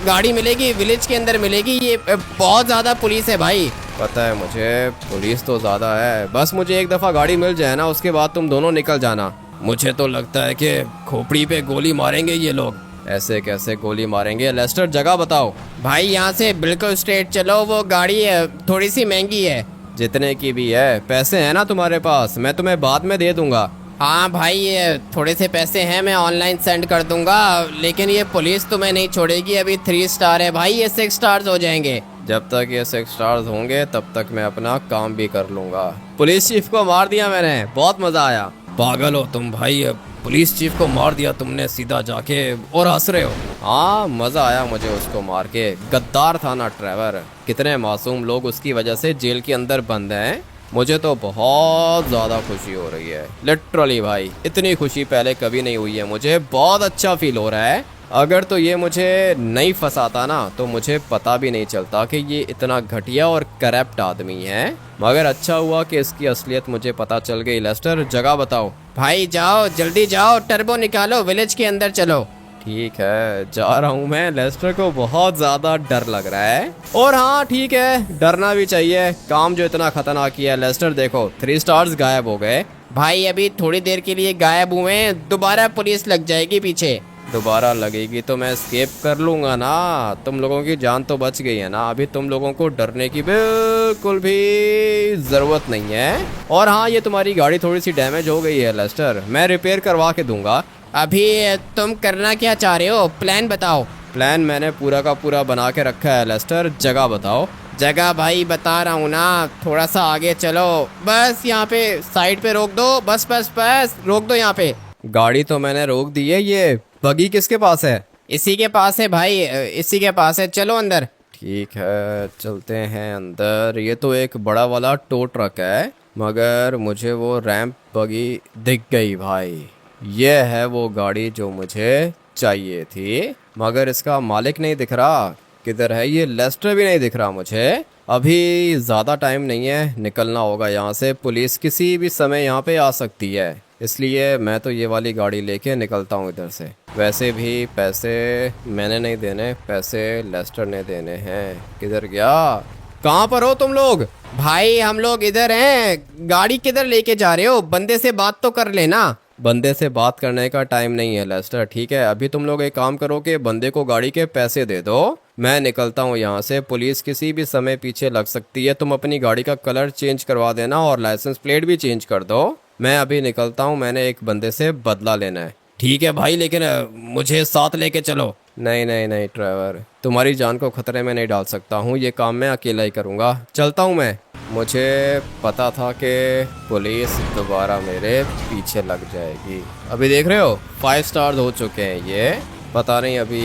गाड़ी मिलेगी, विलेज के अंदर मिलेगी। ये बहुत ज्यादा पुलिस है भाई। पता है मुझे, पुलिस तो ज्यादा है। बस मुझे एक दफा गाड़ी मिल जाए ना, उसके बाद तुम दोनों निकल जाना। मुझे तो लगता है कि खोपड़ी पे गोली मारेंगे ये लोग। ऐसे कैसे गोली मारेंगे? लेस्टर जगह बताओ। भाई यहाँ से बिल्कुल स्ट्रेट चलो, वो गाड़ी थोड़ी सी महंगी है। जितने की भी है, पैसे हैं ना तुम्हारे पास? मैं तुम्हें बाद में दे दूंगा। हाँ भाई ये थोड़े से पैसे हैं, मैं ऑनलाइन सेंड कर दूंगा। लेकिन ये पुलिस तुम्हें नहीं छोड़ेगी। अभी 3 स्टार है भाई, ये 6 स्टार्स हो जाएंगे। जब तक ये 6 स्टार्स होंगे तब तक मैं अपना काम भी कर लूंगा। पुलिस चीफ को मार दिया मैंने, बहुत मजा आया। पागल हो तुम भाई, पुलिस चीफ को मार दिया तुमने सीधा जाके, और हंस रहे हो? हाँ मजा आया मुझे उसको मार के। गद्दार था ना ट्रेवर। कितने मासूम लोग उसकी वजह से जेल के अंदर बंद हैं। मुझे तो बहुत ज़्यादा खुशी हो रही है, लिटरली भाई। इतनी खुशी पहले कभी नहीं हुई है मुझे। बहुत अच्छा फील हो रहा है। अगर तो ये मुझे नहीं फंसाता ना, तो मुझे पता भी नहीं चलता कि ये इतना घटिया और करप्ट आदमी है। मगर अच्छा हुआ कि इसकी असलियत मुझे पता चल गई। लेस्टर जगह बताओ। भाई जाओ, जल्दी जाओ, टर्बो निकालो, विलेज के अंदर चलो। ठीक है जा रहा हूँ मैं। लेस्टर को बहुत ज्यादा डर लग रहा है, और हाँ ठीक है, डरना भी चाहिए। काम जो इतना खतरनाक किया है लेस्टर, देखो 3 स्टार्स गायब हो गए। भाई अभी थोड़ी देर के लिए गायब हुए, दोबारा पुलिस लग जाएगी पीछे। दोबारा लगेगी तो मैं एस्केप कर लूंगा ना। तुम लोगों की जान तो बच गई है ना। अभी तुम लोगों को डरने की बिल्कुल भी जरूरत नहीं है। और हाँ, ये तुम्हारी गाड़ी थोड़ी सी डैमेज हो गई है लेस्टर, मैं रिपेयर करवा के दूंगा। अभी तुम करना क्या चाह रहे हो, प्लान बताओ। प्लान मैंने पूरा का पूरा बना के रखा है लेस्टर। जगह बताओ। जगह भाई बता रहा हूँ ना, थोड़ा सा आगे चलो, बस यहाँ पे साइड पे रोक दो। बस बस बस रोक दो यहाँ पे। गाड़ी तो मैंने रोक दी है। ये बगी किसके पास है? इसी के पास है भाई, इसी के पास है। चलो अंदर। ठीक है चलते हैं अंदर। ये तो एक बड़ा वाला टो ट्रक है, मगर मुझे वो रैंप बगी दिख गई भाई। ये है वो गाड़ी जो मुझे चाहिए थी, मगर इसका मालिक नहीं दिख रहा। किधर है ये? लेस्टर भी नहीं दिख रहा मुझे। अभी ज़्यादा टाइम नहीं है, निकलना होगा यहाँ से। पुलिस किसी भी समय यहाँ पे आ सकती है, इसलिए मैं तो ये वाली गाड़ी लेके निकलता हूँ इधर से। वैसे भी पैसे मैंने नहीं देने, पैसे लेस्टर ने देने हैं। किधर गया? कहाँ पर हो तुम लोग? भाई हम लोग इधर हैं। गाड़ी किधर लेके जा रहे हो? बंदे से बात तो कर लेना। बंदे से बात करने का टाइम नहीं है लेस्टर, ठीक है? अभी तुम लोग एक काम करो कि बंदे को गाड़ी के पैसे दे दो, मैं निकलता हूँ यहाँ से। पुलिस किसी भी समय पीछे लग सकती है। तुम अपनी गाड़ी का कलर चेंज करवा देना और लाइसेंस प्लेट भी चेंज कर दो। मैं अभी निकलता हूँ, मैंने एक बंदे से बदला लेना है। ठीक है भाई, लेकिन मुझे साथ लेके चलो। नहीं नहीं नहीं ट्रेवर, तुम्हारी जान को खतरे में नहीं डाल सकता हूँ। ये काम मैं अकेला ही करूँगा। चलता हूँ मैं। मुझे पता था कि पुलिस दोबारा मेरे पीछे लग जाएगी। अभी देख रहे हो 5 स्टार्स हो चुके हैं ये। पता नहीं अभी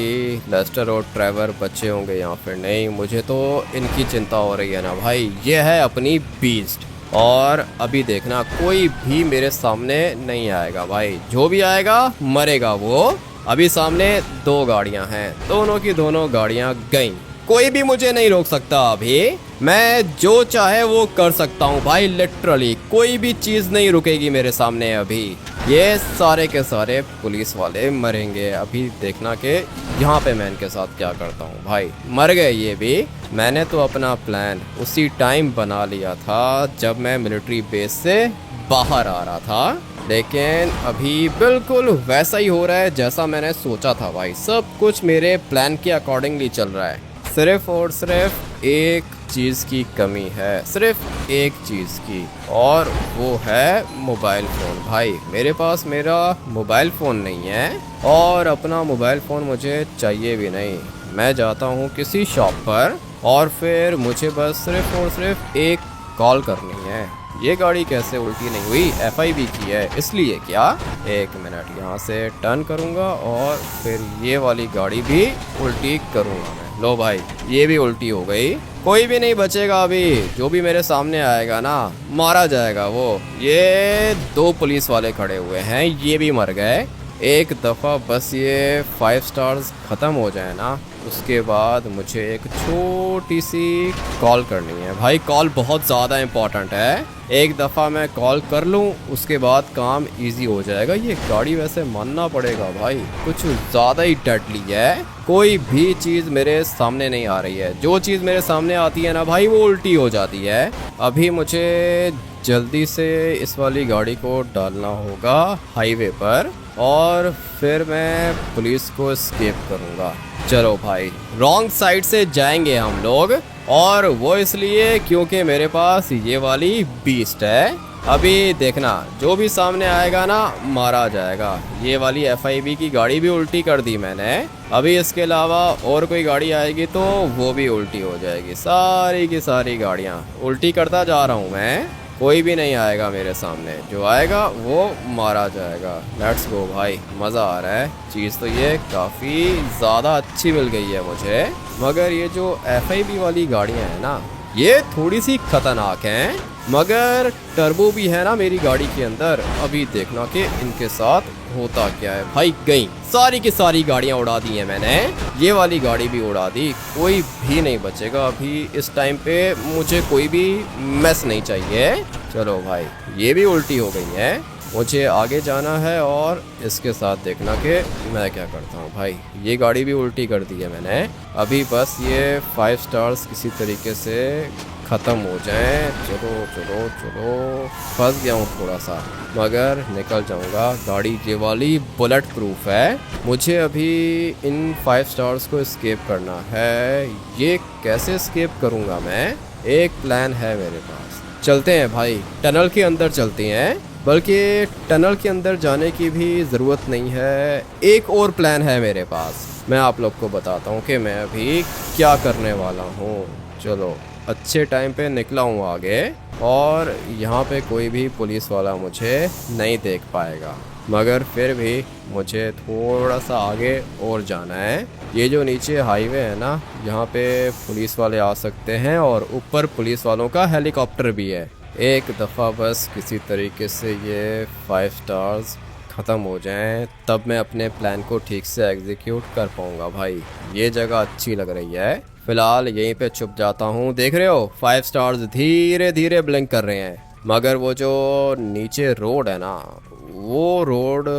लेस्टर और ट्रेवर बचे होंगे या फिर नहीं। मुझे तो इनकी चिंता हो रही है ना भाई। ये है अपनी बीस्ट, और अभी देखना कोई भी मेरे सामने नहीं आएगा भाई। जो भी आएगा मरेगा वो। अभी सामने 2 गाड़ियां हैं, दोनों की दोनों गाड़ियां गईं। कोई भी मुझे नहीं रोक सकता। अभी मैं जो चाहे वो कर सकता हूँ भाई। लिटरली कोई भी चीज़ नहीं रुकेगी मेरे सामने। अभी ये सारे के सारे पुलिस वाले मरेंगे। अभी देखना कि यहाँ पे मैं इनके साथ क्या करता हूँ भाई। मर गए ये भी। मैंने तो अपना प्लान उसी टाइम बना लिया था जब मैं मिलिट्री बेस से बाहर आ रहा था, लेकिन अभी बिल्कुल वैसा ही हो रहा है जैसा मैंने सोचा था भाई। सब कुछ मेरे प्लान के अकॉर्डिंगली चल रहा है। सिर्फ और सिर्फ एक चीज़ की कमी है, सिर्फ एक चीज़ की, और वो है मोबाइल फ़ोन भाई। मेरे पास मेरा मोबाइल फ़ोन नहीं है, और अपना मोबाइल फ़ोन मुझे चाहिए भी नहीं। मैं जाता हूँ किसी शॉप पर, और फिर मुझे बस सिर्फ और सिर्फ एक कॉल करनी है। ये गाड़ी कैसे उल्टी नहीं हुई? FIV की है इसलिए क्या? 1 मिनट, यहाँ से टर्न करूँगा और फिर ये वाली गाड़ी भी उल्टी करूँगा मैं। लो भाई, ये भी उल्टी हो गई। कोई भी नहीं बचेगा अभी, जो भी मेरे सामने आएगा ना मारा जाएगा वो। ये 2 पुलिस वाले खड़े हुए हैं, ये भी मर गए। एक दफ़ा बस ये 5 स्टार्स ख़त्म हो जाए ना, उसके बाद मुझे एक छोटी सी कॉल करनी है भाई। कॉल बहुत ज़्यादा इम्पॉर्टेंट है, एक दफ़ा मैं कॉल कर लूँ उसके बाद काम इजी हो जाएगा। ये गाड़ी वैसे मानना पड़ेगा भाई, कुछ ज़्यादा ही डेडली है। कोई भी चीज़ मेरे सामने नहीं आ रही है, जो चीज़ मेरे सामने आती है ना भाई वो उल्टी हो जाती है। अभी मुझे जल्दी से इस वाली गाड़ी को डालना होगा हाईवे पर और फिर मैं पुलिस को एस्केप करूँगा। चलो भाई, रॉन्ग साइड से जाएंगे हम लोग, और वो इसलिए क्योंकि मेरे पास ये वाली बीस्ट है। अभी देखना, जो भी सामने आएगा ना मारा जाएगा। ये वाली FIB की गाड़ी भी उल्टी कर दी मैंने। अभी इसके अलावा और कोई गाड़ी आएगी तो वो भी उल्टी हो जाएगी। सारी की सारी गाड़ियाँ उल्टी करता जा रहा हूँ मैं, कोई भी नहीं आएगा मेरे सामने, जो आएगा वो मारा जाएगा। लेट्स गो भाई, मज़ा आ रहा है। चीज़ तो ये काफ़ी ज़्यादा अच्छी मिल गई है मुझे, मगर ये जो FIB वाली गाड़ियाँ हैं ना ये थोड़ी सी खतरनाक हैं, मगर टर्बो भी है ना मेरी गाड़ी के अंदर। अभी देखना कि इनके साथ होता क्या है। भाई गई, सारी की सारी गाड़ियाँ उड़ा दी हैं मैंने, ये वाली गाड़ी भी उड़ा दी। कोई भी नहीं बचेगा अभी इस टाइम पे, मुझे कोई भी मैस नहीं चाहिए। चलो भाई, ये भी उल्टी हो गई है। मुझे आगे जाना है और इसके साथ देखना कि मैं क्या करता हूँ। भाई ये गाड़ी भी उल्टी कर दी है मैंने। अभी बस ये 5 स्टार्स किसी तरीके से ख़त्म हो जाएं। चलो चलो चलो, फंस गया हूँ थोड़ा सा, मगर निकल जाऊँगा। गाड़ी ये वाली बुलेट प्रूफ है। मुझे अभी इन 5 स्टार्स को एस्केप करना है। ये कैसे एस्केप करूँगा मैं? एक प्लान है मेरे पास। चलते हैं भाई, टनल के अंदर चलते हैं। बल्कि टनल के अंदर जाने की भी ज़रूरत नहीं है, एक और प्लान है मेरे पास। मैं आप लोग को बताता हूँ कि मैं अभी क्या करने वाला हूँ। चलो, अच्छे टाइम पे निकला हूँ आगे, और यहाँ पे कोई भी पुलिस वाला मुझे नहीं देख पाएगा, मगर फिर भी मुझे थोड़ा सा आगे और जाना है। ये जो नीचे हाईवे है ना, यहाँ पे पुलिस वाले आ सकते हैं, और ऊपर पुलिस वालों का हेलीकॉप्टर भी है। एक दफ़ा बस किसी तरीके से ये 5 स्टार्स ख़त्म हो जाएं, तब मैं अपने प्लान को ठीक से एग्जीक्यूट कर पाऊँगा। भाई ये जगह अच्छी लग रही है, फ़िलहाल यहीं पे छुप जाता हूँ। देख रहे हो 5 स्टार्स धीरे धीरे ब्लिंक कर रहे हैं, मगर वो जो नीचे रोड है ना वो रोड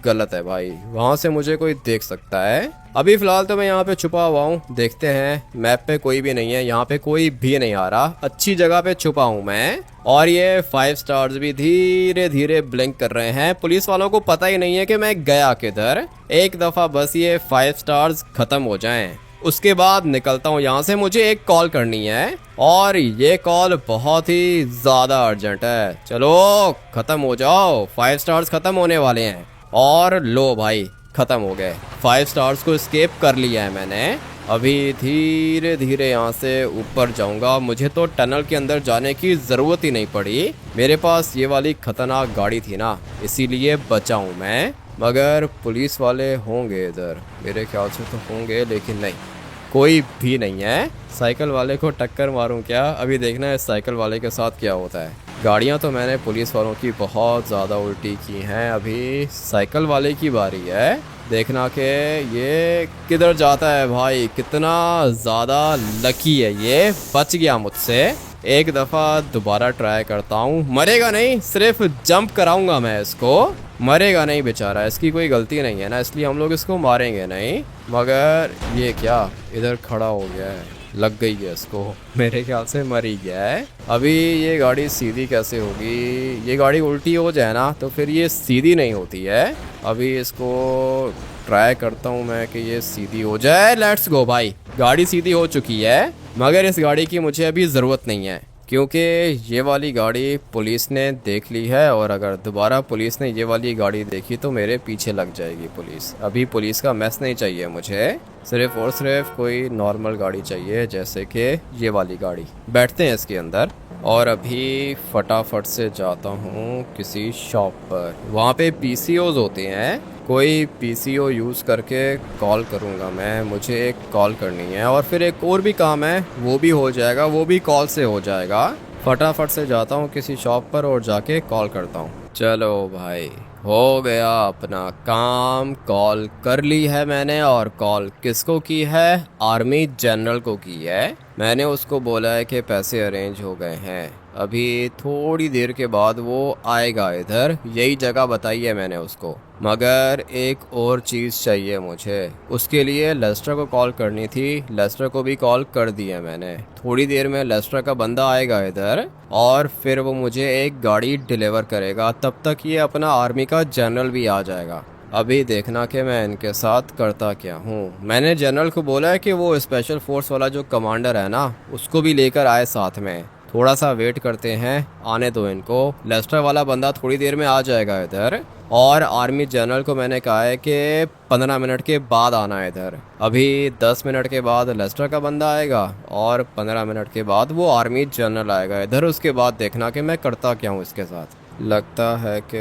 गलत है भाई, वहाँ से मुझे कोई देख सकता है। अभी फ़िलहाल तो मैं यहाँ पे छुपा हुआ हूँ, देखते हैं। मैप पे कोई भी नहीं है, यहाँ पे कोई भी नहीं आ रहा, अच्छी जगह पे छुपा हूँ मैं। और ये 5 स्टार्स भी धीरे धीरे ब्लिंक कर रहे हैं। पुलिस वालों को पता ही नहीं है कि मैं गया किधर। एक दफ़ा बस ये 5 स्टार्स ख़त्म हो जाएं, उसके बाद निकलता हूँ यहाँ से। मुझे एक कॉल करनी है, और ये कॉल बहुत ही ज़्यादा अर्जेंट है। चलो ख़त्म हो जाओ, 5 स्टार्स ख़त्म होने वाले हैं। और लो भाई, ख़त्म हो गए। 5 स्टार्स को एस्केप कर लिया है मैंने। अभी धीरे धीरे यहाँ से ऊपर जाऊँगा। मुझे तो टनल के अंदर जाने की ज़रूरत ही नहीं पड़ी, मेरे पास ये वाली ख़तरनाक गाड़ी थी ना, इसीलिए बचा हूँ मैं। मगर पुलिस वाले होंगे इधर, मेरे ख्याल से तो होंगे, लेकिन नहीं, कोई भी नहीं है। साइकिल वाले को टक्कर मारूं क्या? अभी देखना है साइकिल वाले के साथ क्या होता है। गाड़ियां तो मैंने पुलिस वालों की बहुत ज़्यादा उल्टी की हैं, अभी साइकिल वाले की बारी है। देखना कि ये किधर जाता है भाई, कितना ज़्यादा लकी है ये, बच गया मुझसे। एक दफ़ा दोबारा ट्राई करता हूँ। मरेगा नहीं, सिर्फ जंप कराऊंगा मैं इसको। मरेगा नहीं बेचारा, इसकी कोई गलती नहीं है ना, इसलिए हम लोग इसको मारेंगे नहीं। मगर ये क्या इधर खड़ा हो गया है, लग गई है इसको, मेरे ख्याल से मर ही गया है। अभी ये गाड़ी सीधी कैसे होगी? ये गाड़ी उल्टी हो जाए ना तो फिर ये सीधी नहीं होती है। अभी इसको ट्राई करता हूँ मैं कि ये सीधी हो जाए। लेट्स गो भाई, गाड़ी सीधी हो चुकी है, मगर इस गाड़ी की मुझे अभी ज़रूरत नहीं है, क्योंकि ये वाली गाड़ी पुलिस ने देख ली है, और अगर दोबारा पुलिस ने ये वाली गाड़ी देखी तो मेरे पीछे लग जाएगी पुलिस। अभी पुलिस का मैस नहीं चाहिए मुझे, सिर्फ और सिर्फ कोई नॉर्मल गाड़ी चाहिए, जैसे कि ये वाली गाड़ी। बैठते हैं इसके अंदर। और अभी फटाफट से जाता हूँ किसी शॉप पर। वहाँ पे पीसीओज होते हैं, कोई पीसीओ यूज़ करके कॉल करूँगा मैं। मुझे एक कॉल करनी है और फिर एक और भी काम है, वो भी हो जाएगा, वो भी कॉल से हो जाएगा। फटाफट से जाता हूँ किसी शॉप पर और जाके कॉल करता हूँ। चलो भाई, हो गया अपना काम। कॉल कर ली है मैंने, और कॉल किसको की है? आर्मी जनरल को की है। मैंने उसको बोला है कि पैसे अरेंज हो गए हैं, अभी थोड़ी देर के बाद वो आएगा इधर, यही जगह बताई है मैंने उसको। मगर एक और चीज़ चाहिए मुझे, उसके लिए लेस्टर को कॉल करनी थी। लेस्टर को भी कॉल कर दी है मैंने। थोड़ी देर में लेस्टर का बंदा आएगा इधर और फिर वो मुझे एक गाड़ी डिलीवर करेगा। तब तक ये अपना आर्मी का जनरल भी आ जाएगा। अभी देखना कि मैं इनके साथ करता क्या हूँ। मैंने जनरल को बोला है कि वो स्पेशल फोर्स वाला जो कमांडर है ना, उसको भी लेकर आए साथ में। थोड़ा सा वेट करते हैं, आने दो इनको। लेस्टर वाला बंदा थोड़ी देर में आ जाएगा इधर, और आर्मी जनरल को मैंने कहा है कि 15 मिनट के बाद आना है इधर। अभी 10 मिनट के बाद लेस्टर का बंदा आएगा और 15 मिनट के बाद वो आर्मी जनरल आएगा इधर। उसके बाद देखना कि मैं करता क्या हूँ इसके साथ। लगता है कि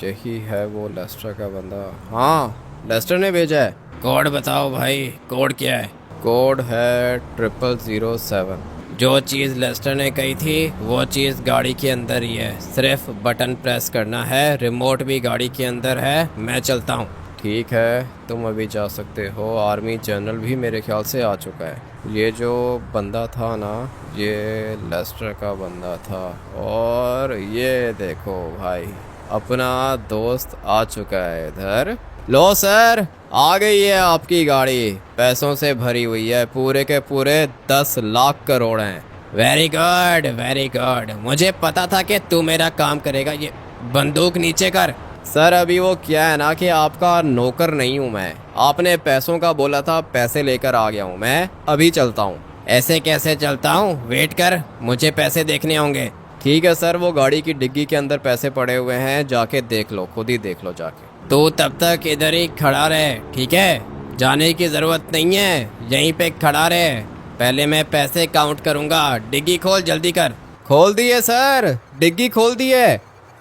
यही है वो लेस्टर का बंदा। हाँ, लेस्टर ने भेजा है। कोड बताओ भाई, कोड क्या है? कोड है 0007। जो चीज़ लेस्टर ने कही थी वो चीज़ गाड़ी के अंदर ही है, सिर्फ बटन प्रेस करना है। रिमोट भी गाड़ी के अंदर है। मैं चलता हूँ। ठीक है, तुम अभी जा सकते हो। आर्मी जनरल भी मेरे ख्याल से आ चुका है। ये जो बंदा था ना, ये लेस्टर का बंदा था। और ये देखो भाई, अपना दोस्त आ चुका है इधर। लो सर, आ गई है आपकी गाड़ी, पैसों से भरी हुई है। पूरे के पूरे 10 लाख करोड़ हैं। Very good, very good. मुझे पता था कि तू मेरा काम करेगा। ये बंदूक नीचे कर। सर अभी वो क्या है ना कि आपका नौकर नहीं हूँ मैं। आपने पैसों का बोला था, पैसे लेकर आ गया हूँ मैं। अभी चलता हूँ। ऐसे कैसे चलता हूँ? वेट कर, मुझे पैसे देखने होंगे। ठीक है सर, वो गाड़ी की डिग्गी के अंदर पैसे पड़े हुए हैं, जाके देख लो, खुद ही देख लो जाके। तू तब तक इधर ही खड़ा रहे, ठीक है? जाने की ज़रूरत नहीं है, यहीं पे खड़ा रहे। पहले मैं पैसे काउंट करूँगा। डिग्गी खोल, जल्दी कर। खोल दिए सर, डिग्गी खोल दिए।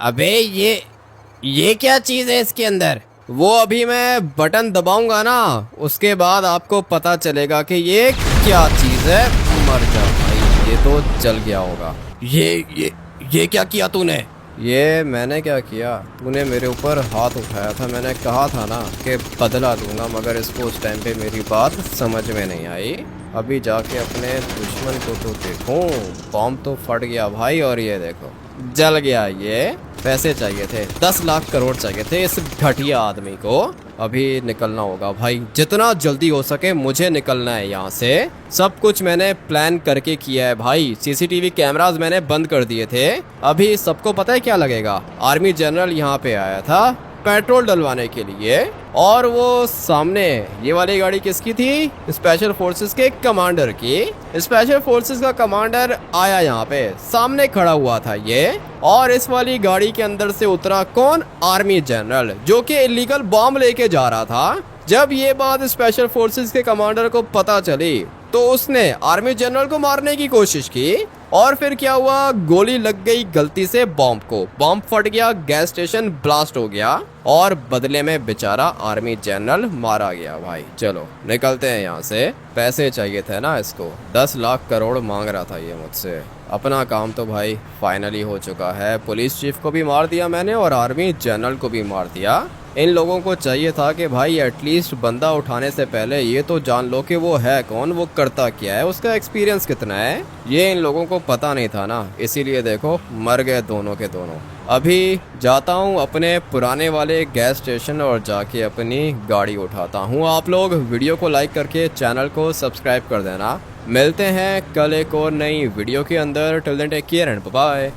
अबे ये क्या चीज़ है इसके अंदर? वो अभी मैं बटन दबाऊंगा ना, उसके बाद आपको पता चलेगा कि ये क्या चीज़ है। मर जा भाई, ये तो जल गया होगा। ये क्या किया तूने? ये मैंने क्या किया? तूने मेरे ऊपर हाथ उठाया था, मैंने कहा था ना कि बदला लूँगा, मगर इसको उस टाइम पे मेरी बात समझ में नहीं आई। अभी जाके अपने दुश्मन को तो देखो। बॉम्ब तो फट गया भाई, और ये देखो जल गया। ये पैसे चाहिए थे, 10 लाख करोड़ चाहिए थे इस घटिया आदमी को। अभी निकलना होगा भाई, जितना जल्दी हो सके मुझे निकलना है यहाँ से। सब कुछ मैंने प्लान करके किया है भाई। सीसीटीवी कैमरास मैंने बंद कर दिए थे। अभी सबको पता है क्या लगेगा? आर्मी जनरल यहाँ पे आया था पेट्रोल डलवाने के लिए, और वो सामने ये वाली गाड़ी किसकी थी? स्पेशल फोर्सेस के कमांडर की। स्पेशल फोर्सेस का कमांडर आया यहाँ पे, सामने खड़ा हुआ था ये, और इस वाली गाड़ी के अंदर से उतरा कौन? आर्मी जनरल, जो कि इलीगल बॉम्ब लेके जा रहा था। जब ये बात स्पेशल फोर्सेस के कमांडर को पता चली तो उसने आर्मी जनरल को मारने की कोशिश की, और फिर क्या हुआ? गोली लग गई गलती से बॉम्ब को। बॉम्ब फट गया, गैस स्टेशन ब्लास्ट हो गया, और बदले में बेचारा आर्मी जनरल मारा गया भाई। चलो निकलते हैं यहाँ से। पैसे चाहिए थे ना इसको, 10 लाख करोड़ मांग रहा था ये मुझसे। अपना काम तो भाई फाइनली हो चुका है। पुलिस चीफ को भी मार दिया मैंने, और आर्मी जनरल को भी मार दिया। इन लोगों को चाहिए था कि भाई एटलीस्ट बंदा उठाने से पहले ये तो जान लो कि वो है कौन, वो करता क्या है, उसका एक्सपीरियंस कितना है। ये इन लोगों को पता नहीं था ना, इसीलिए देखो मर गए दोनों के दोनों। अभी जाता हूँ अपने पुराने वाले गैस स्टेशन और जाके अपनी गाड़ी उठाता हूँ। आप लोग वीडियो को लाइक करके चैनल को सब्सक्राइब कर देना। मिलते हैं कल एक और नई वीडियो के अंदर। Till then take care and bye bye.